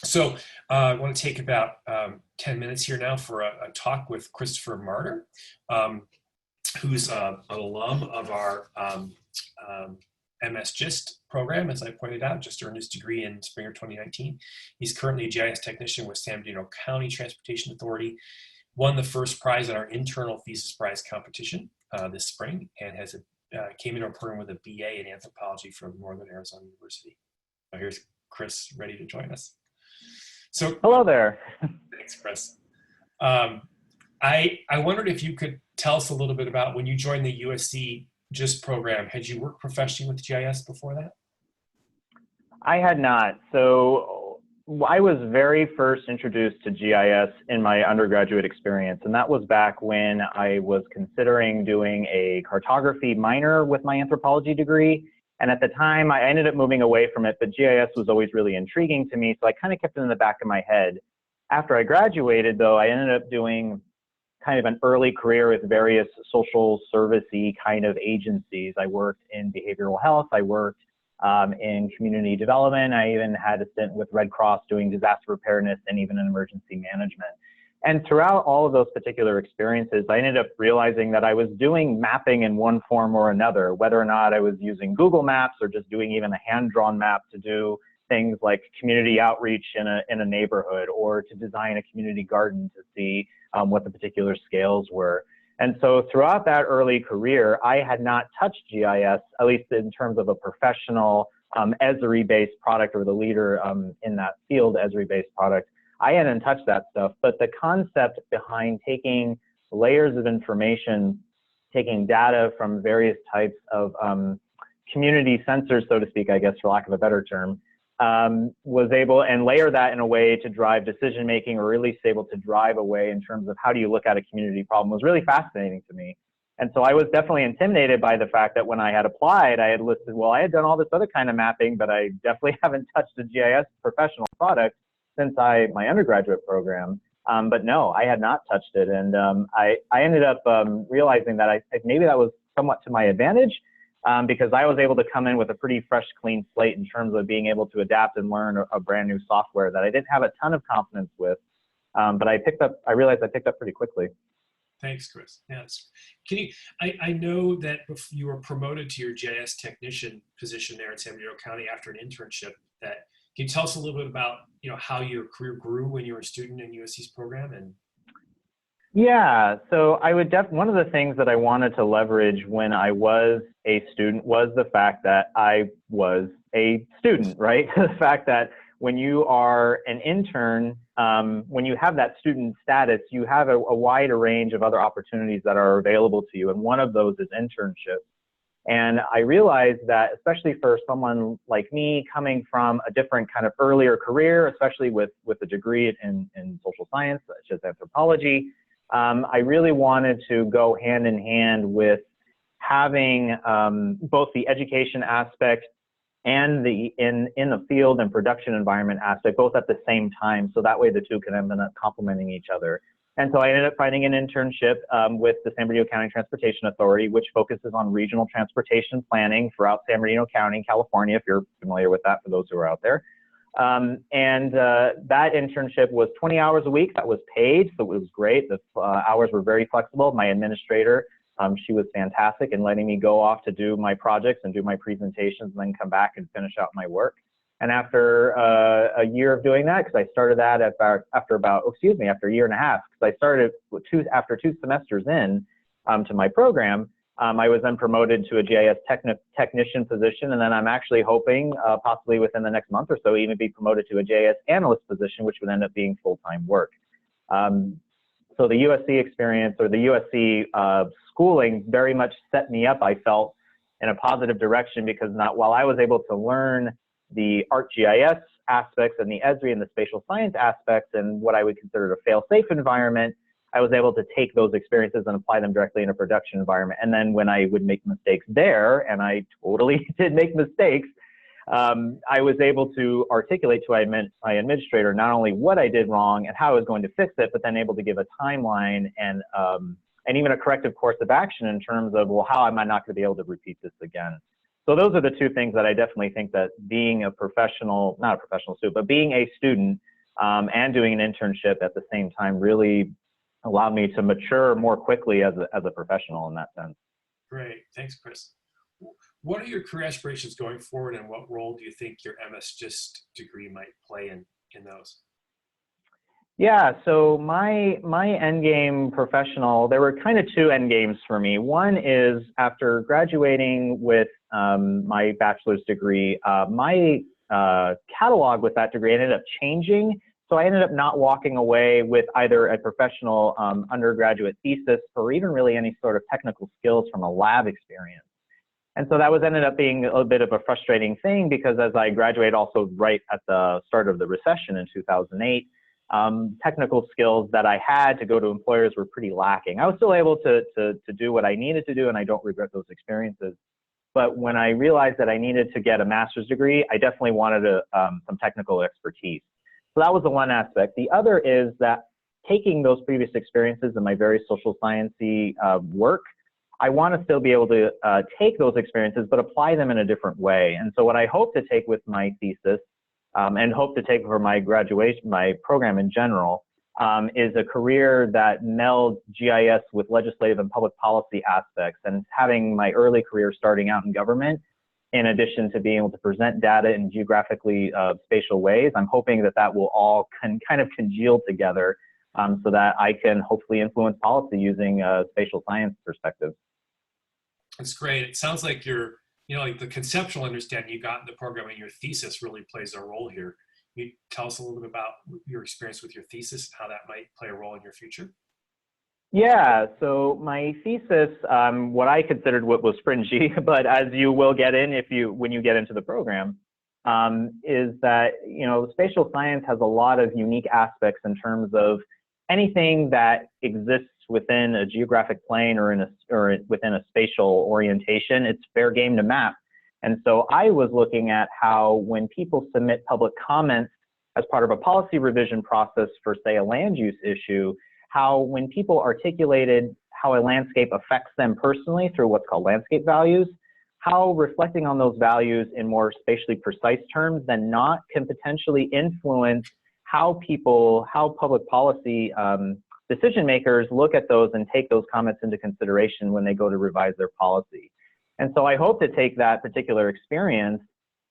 So I want to take about 10 minutes here now for a talk with Christopher Martyr, who's an alum of our MS GIST program, as I pointed out, just earned his degree in spring of 2019. He's currently a GIS technician with San Bernardino County Transportation Authority, won the first prize in our internal thesis prize competition this spring, and came into our program with a BA in anthropology from Northern Arizona University. So here's Chris, ready to join us. So hello there. Thanks, Chris. I wondered if you could tell us a little bit about when you joined the USC GIST program. Had you worked professionally with GIS before that? I had not. So I was very first introduced to GIS in my undergraduate experience, and that was back when I was considering doing a cartography minor with my anthropology degree. And at the time, I ended up moving away from it, but GIS was always really intriguing to me, so I kind of kept it in the back of my head. After I graduated, though, I ended up doing kind of an early career with various social service-y kind of agencies. I worked in behavioral health, I worked in community development, I even had a stint with Red Cross doing disaster preparedness and even in emergency management. And throughout all of those particular experiences, I ended up realizing that I was doing mapping in one form or another, whether or not I was using Google Maps or just doing even a hand-drawn map to do things like community outreach in a neighborhood, or to design a community garden to see what the particular scales were. And so throughout that early career, I had not touched GIS, at least in terms of a professional Esri-based product, or the leader in that field Esri-based product. I hadn't touched that stuff, but the concept behind taking layers of information, taking data from various types of community sensors, so to speak, I guess, for lack of a better term, was able and layer that in a way to drive decision making, or at least able to drive a way in terms of how do you look at a community problem, was really fascinating to me. And so I was definitely intimidated by the fact that when I had applied, I had listed, well, I had done all this other kind of mapping, but I definitely haven't touched a GIS professional product since my undergraduate program. But no, I had not touched it. And I ended up realizing that maybe that was somewhat to my advantage, because I was able to come in with a pretty fresh, clean slate in terms of being able to adapt and learn a brand new software that I didn't have a ton of confidence with. But I realized I picked up pretty quickly. Thanks, Chris. Yes. I know that you were promoted to your GIS technician position there in San Bernardino County after an internship. Can you tell us a little bit about how your career grew when you were a student in USC's program? And yeah, so one of the things that I wanted to leverage when I was a student was the fact that I was a student, right? The fact that when you are an intern, when you have that student status, you have a wider range of other opportunities that are available to you, and one of those is internships. And I realized that, especially for someone like me coming from a different kind of earlier career, especially with a degree in social science, such as anthropology, I really wanted to go hand in hand with having both the education aspect and the in the field and production environment aspect, both at the same time, so that way the two can end up complementing each other. And so I ended up finding an internship with the San Bernardino County Transportation Authority, which focuses on regional transportation planning throughout San Bernardino County, California, if you're familiar with that, for those who are out there. That internship was 20 hours a week. That was paid, so it was great. The hours were very flexible. My administrator, she was fantastic in letting me go off to do my projects and do my presentations and then come back and finish out my work. And after a year of doing that, because I started that after a year and a half, because I started after 2 semesters in to my program, I was then promoted to a GIS technician position, and then I'm actually hoping possibly within the next month or so even be promoted to a GIS analyst position, which would end up being full-time work. So the USC experience, or the USC schooling, very much set me up, I felt, in a positive direction, because while I was able to learn the ArcGIS aspects and the Esri and the spatial science aspects and what I would consider a fail-safe environment, I was able to take those experiences and apply them directly in a production environment. And then when I would make mistakes there, and I totally did make mistakes, I was able to articulate to my administrator not only what I did wrong and how I was going to fix it, but then able to give a timeline and even a corrective course of action in terms of, well, how am I not going to be able to repeat this again? So those are the two things that I definitely think that being a professional, not a professional student, but being a student and doing an internship at the same time really allowed me to mature more quickly as a professional in that sense. Great. Thanks, Chris. What are your career aspirations going forward, and what role do you think your MS-GIST degree might play in those? Yeah, so my end game professional, there were kind of two end games for me. One is after graduating with my bachelor's degree, my catalog with that degree ended up changing. So I ended up not walking away with either a professional undergraduate thesis or even really any sort of technical skills from a lab experience. And so that ended up being a bit of a frustrating thing because as I graduated also right at the start of the recession in 2008, technical skills that I had to go to employers were pretty lacking. I was still able to do what I needed to do, and I don't regret those experiences. But when I realized that I needed to get a master's degree, I definitely wanted some technical expertise. So that was the one aspect. The other is that taking those previous experiences in my very social sciencey work, I want to still be able to take those experiences, but apply them in a different way. And so what I hope to take with my thesis and hope to take for my graduation, my program in general, is a career that melds GIS with legislative and public policy aspects. And having my early career starting out in government, in addition to being able to present data in geographically spatial ways, I'm hoping that that will all kind of congeal together so that I can hopefully influence policy using spatial science perspectives. That's great. It sounds like like the conceptual understanding you got in the program and your thesis really plays a role here. Can you tell us a little bit about your experience with your thesis and how that might play a role in your future? Yeah, so my thesis, what I considered what was fringy, but as you will get in when you get into the program, is that spatial science has a lot of unique aspects in terms of anything that exists within a geographic plane or within a spatial orientation. It's fair game to map. And so I was looking at how when people submit public comments as part of a policy revision process for, say, a land use issue, how when people articulated how a landscape affects them personally through what's called landscape values, how reflecting on those values in more spatially precise terms than not can potentially influence how public policy decision makers look at those and take those comments into consideration when they go to revise their policy. And so I hope to take that particular experience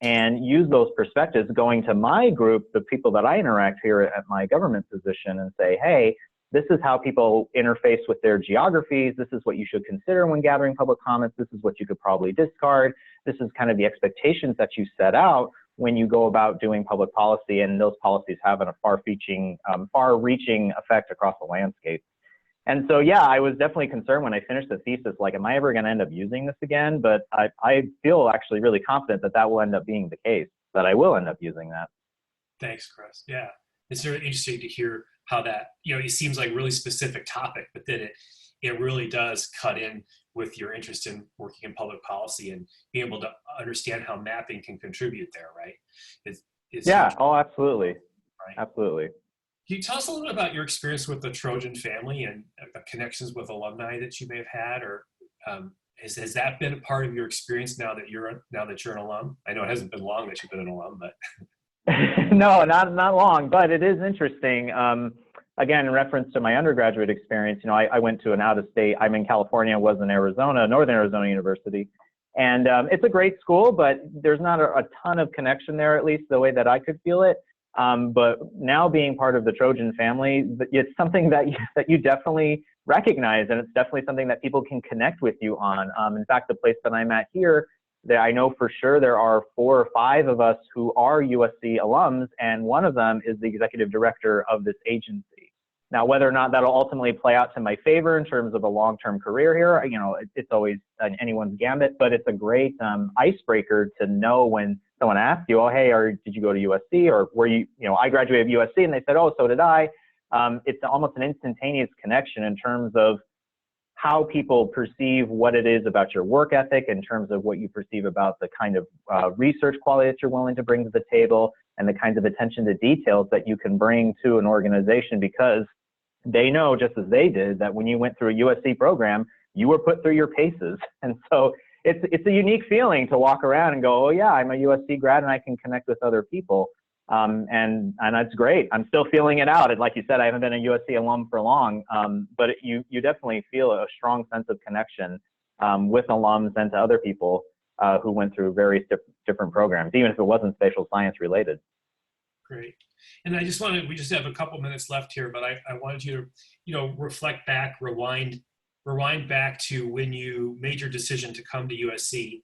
and use those perspectives going to my group, the people that I interact here at my government position, and say, hey, this is how people interface with their geographies. This is what you should consider when gathering public comments. This is what you could probably discard. This is kind of the expectations that you set out when you go about doing public policy, and those policies have a far-reaching effect across the landscape. And so, yeah, I was definitely concerned when I finished the thesis, like, am I ever going to end up using this again? But I feel actually really confident that that will end up being the case, that I will end up using that. Thanks, Chris. Yeah, it's very interesting to hear how that, it seems like a really specific topic, but then it really does cut in with your interest in working in public policy and being able to understand how mapping can contribute there, right? Yeah, oh, absolutely. Right? Absolutely. Can you tell us a little bit about your experience with the Trojan Family and connections with alumni that you may have had, or has that been a part of your experience now that you're an alum? I know it hasn't been long that you've been an alum, but no, not long, but it is interesting. Again, in reference to my undergraduate experience, I went to an out-of-state. I'm in California, was in Arizona, Northern Arizona University, and it's a great school, but there's not a ton of connection there, at least the way that I could feel it. But now being part of the Trojan family, it's something that you definitely recognize, and it's definitely something that people can connect with you on. In fact, the place that I'm at here, I know for sure there are 4 or 5 of us who are USC alums, and one of them is the executive director of this agency. Now, whether or not that'll ultimately play out to my favor in terms of a long-term career here, it's always anyone's gambit, but it's a great icebreaker to know when someone asks you, oh, hey, did you go to USC, or were you, I graduated USC, and they said, oh, so did I. It's almost an instantaneous connection in terms of how people perceive what it is about your work ethic, in terms of what you perceive about the kind of research quality that you're willing to bring to the table, and the kinds of attention to details that you can bring to an organization, because they know, just as they did, that when you went through a USC program, you were put through your paces. And so it's a unique feeling to walk around and go, oh yeah, I'm a USC grad and I can connect with other people. And that's great. I'm still feeling it out. And like you said, I haven't been a USC alum for long, but you definitely feel a strong sense of connection with alums and to other people who went through various different programs, even if it wasn't spatial science related. Great. And I just wanted, we just have a couple minutes left here, but I wanted you to, reflect back, rewind back to when you made your decision to come to USC.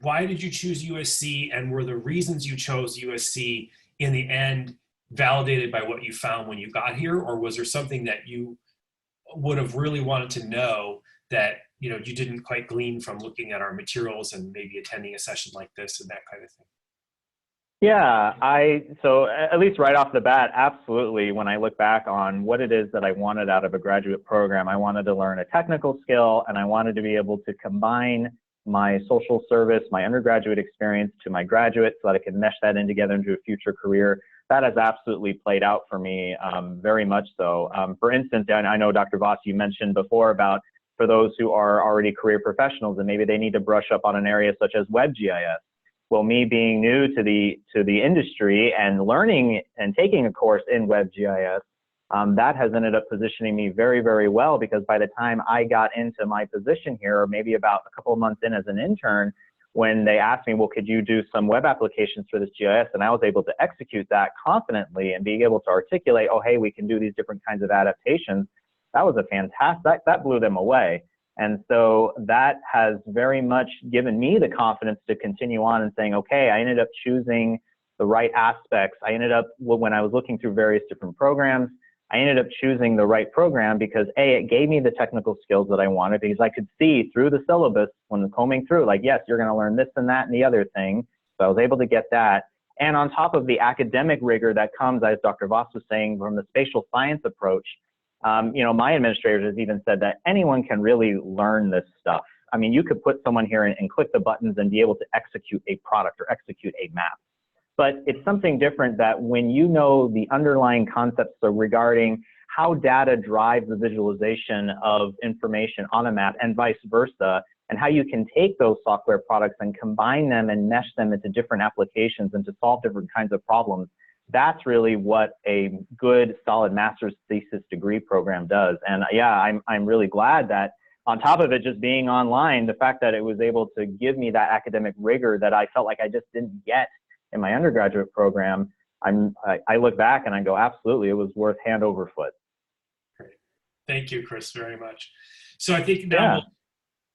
Why did you choose USC, and were the reasons you chose USC in the end validated by what you found when you got here, or was there something that you would have really wanted to know that you didn't quite glean from looking at our materials and maybe attending a session like this and that kind of thing? Yeah, so at least right off the bat, absolutely. When I look back on what it is that I wanted out of a graduate program, I wanted to learn a technical skill, and I wanted to be able to combine my social service, my undergraduate experience to my graduate so that I could mesh that in together into a future career. That has absolutely played out for me, very much so. For instance, I know Dr. Voss, you mentioned before about for those who are already career professionals and maybe they need to brush up on an area such as web GIS. Well, me being new to the industry and learning and taking a course in web GIS, that has ended up positioning me very, very well, because by the time I got into my position here, or maybe about a couple of months in as an intern, when they asked me, well, could you do some web applications for this GIS? And I was able to execute that confidently and being able to articulate, oh, hey, we can do these different kinds of adaptations. That was a fantastic, that blew them away. And so that has very much given me the confidence to continue on and saying, okay, I ended up choosing the right aspects. I ended up, when I was looking through various different programs, I ended up choosing the right program because A, it gave me the technical skills that I wanted, because I could see through the syllabus when combing through, like, yes, you're going to learn this and that and the other thing. So I was able to get that. And on top of the academic rigor that comes, as Dr. Voss was saying, from the spatial science approach, my administrators has even said that anyone can really learn this stuff. I mean, you could put someone here and click the buttons and be able to execute a product or execute a map. But it's something different that when you know the underlying concepts regarding how data drives the visualization of information on a map and vice versa, and how you can take those software products and combine them and mesh them into different applications and to solve different kinds of problems, that's really what a good, solid master's thesis degree program does. And yeah, I'm really glad that on top of it just being online, the fact that it was able to give me that academic rigor that I felt like I just didn't get in my undergraduate program, I look back and I go, absolutely, it was worth hand over foot. Great. Thank you, Chris, very much. So I think now